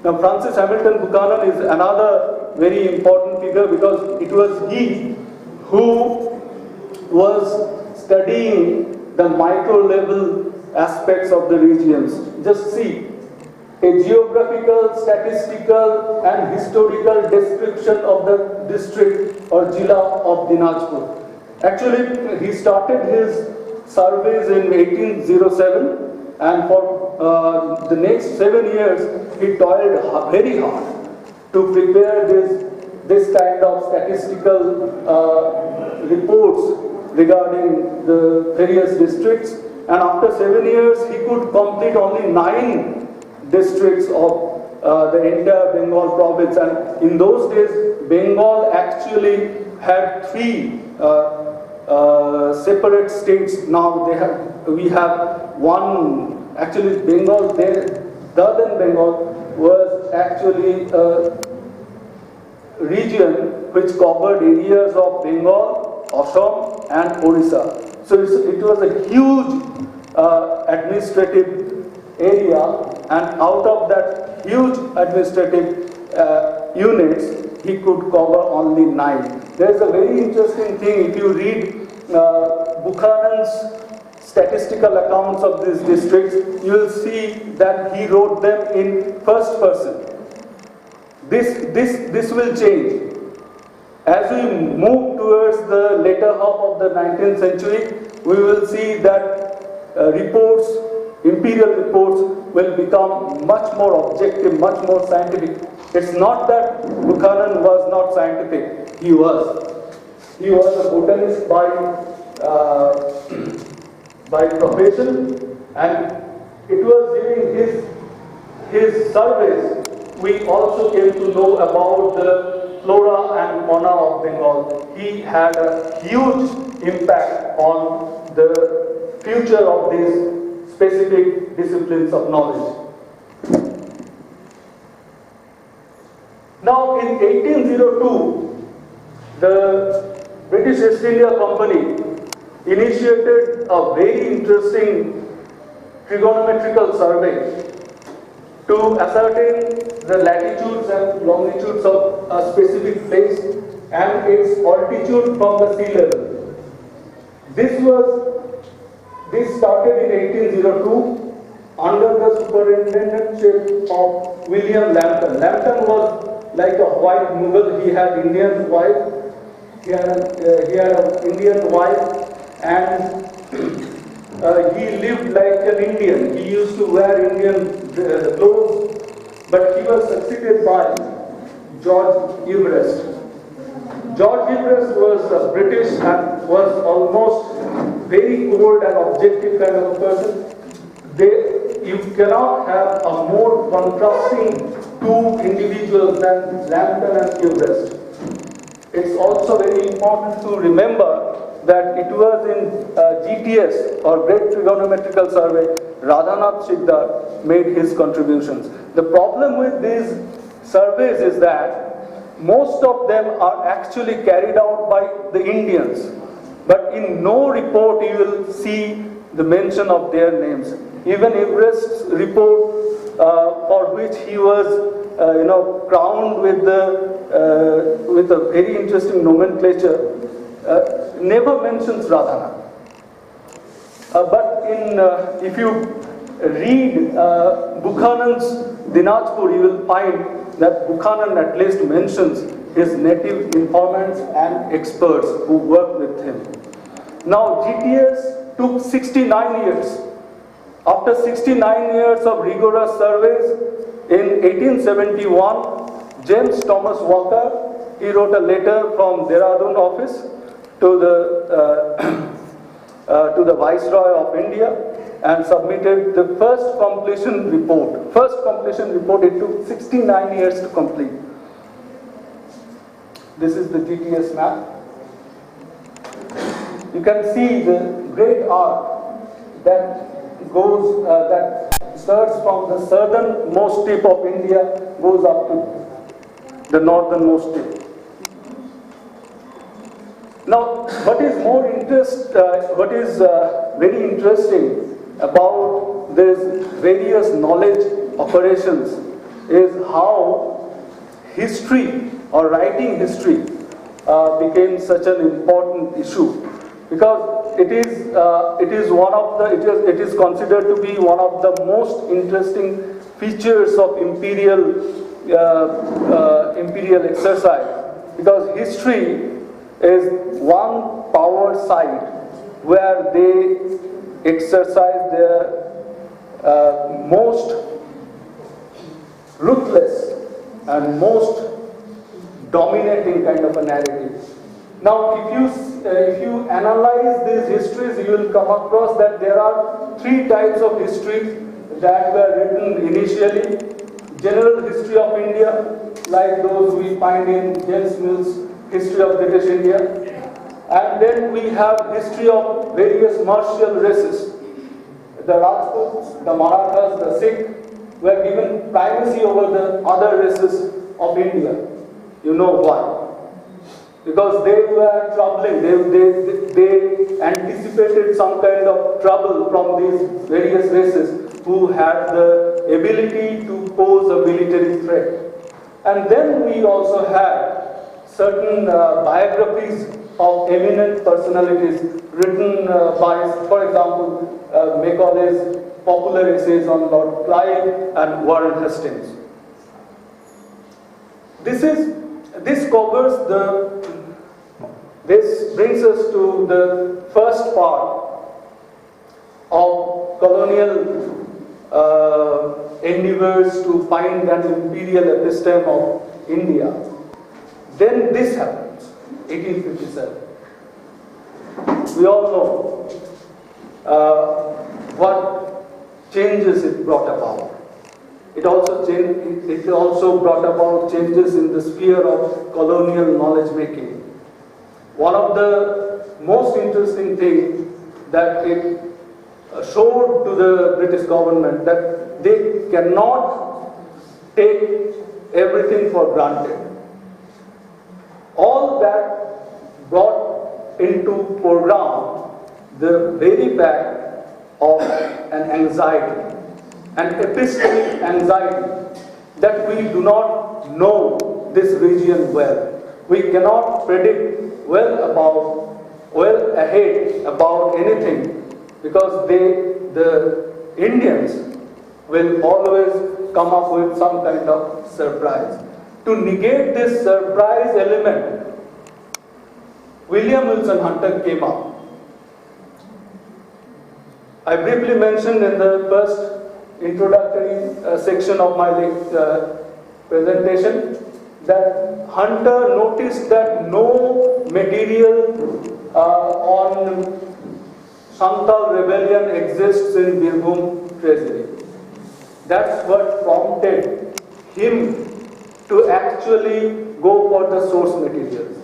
Now, Francis Hamilton Buchanan is another very important figure because it was he who was studying the micro level aspects of the regions. Just see, a geographical, statistical and historical description of the district or Jilla of Dinajpur. Actually, he started his surveys in 1807 and for the next 7 years he toiled very hard to prepare this kind of statistical reports regarding the various districts, and after 7 years he could complete only 9 districts of the entire Bengal province. And in those days Bengal actually had 3 separate states. Now we have one. Actually Bengal, Southern Bengal was actually a region which covered areas of Bengal, Assam and Orissa. So it was a huge administrative area, and out of that huge administrative units, he could cover only 9. There is a very interesting thing. If you read Buchanan's statistical accounts of these districts, you will see that he wrote them in first person. This will change. As we move towards the later half of the 19th century, we will see that reports, imperial reports, will become much more objective, much more scientific. It's not that Buchanan was not scientific. He was. He was a botanist by profession, and it was during his surveys we also came to know about the flora and fauna of Bengal. He had a huge impact on the future of these specific disciplines of knowledge. Now in 1802, the British East India Company initiated a very interesting trigonometrical survey to ascertain the latitudes and longitudes of a specific place and its altitude from the sea level. This started in 1802 under the superintendentship of William Lambton. Lambton was like a white Mughal. He had Indian wife. He had an Indian wife, and he lived like an Indian. He used to wear Indian clothes, but he was succeeded by George Everest. George Everest was British and was almost very cold and objective kind of a person. You cannot have a more contrasting 2 individuals than Lambton and Everest. It's also very important to remember that it was in GTS or Great Trigonometrical Survey, Radhanath Siddhar made his contributions. The problem with these surveys is that most of them are actually carried out by the Indians, but in no report you will see the mention of their names. Even Everest's report, for which he was crowned with a very interesting nomenclature, never mentions Radhanath. But if you read Buchanan's Dinajpur, you will find that Buchanan at least mentions his native informants and experts who worked with him. Now GTS took 69 years. After 69 years of rigorous surveys, in 1871, James Thomas Walker, he wrote a letter from Dehradun office to the Viceroy of India and submitted the first completion report. First completion report, it took 69 years to complete. This is the GTS map. You can see the great arc that goes, that starts from the southernmost tip of India, goes up to the northernmost tip. Now, what is very interesting about these various knowledge operations is how history or writing history became such an important issue, because it is considered to be one of the most interesting features of imperial exercise, because history is one power site where they exercise their most ruthless and most dominating kind of a narrative. Now, if you analyze these histories, you will come across that there are three types of history that were written initially. General history of India, like those we find in James Mill's History of British India. And then we have history of various martial races. The Rajputs, the Marathas, the Sikh were given primacy over the other races of India. You know why? Because they were troubling, they anticipated some kind of trouble from these various races who had the ability to pose a military threat. And then we also had certain biographies of eminent personalities written by, for example, Macaulay's popular essays on Lord Clive and Warren Hastings. This brings us to the first part of colonial endeavors to find an imperial episteme of India. Then this happens, 1857. We all know what changes it brought about. It also brought about changes in the sphere of colonial knowledge making. One of the most interesting things that it showed to the British government that they cannot take everything for granted. All that brought into foreground the very fact of an anxiety, an epistemic anxiety, that we do not know this region well. We cannot predict well ahead about anything, because the Indians will always come up with some kind of surprise. To negate this surprise element, William Wilson Hunter came up. I briefly mentioned in the first introductory section of my presentation that Hunter noticed that no material on Santhal rebellion exists in Birbhum treasury. That's what prompted him to actually go for the source materials.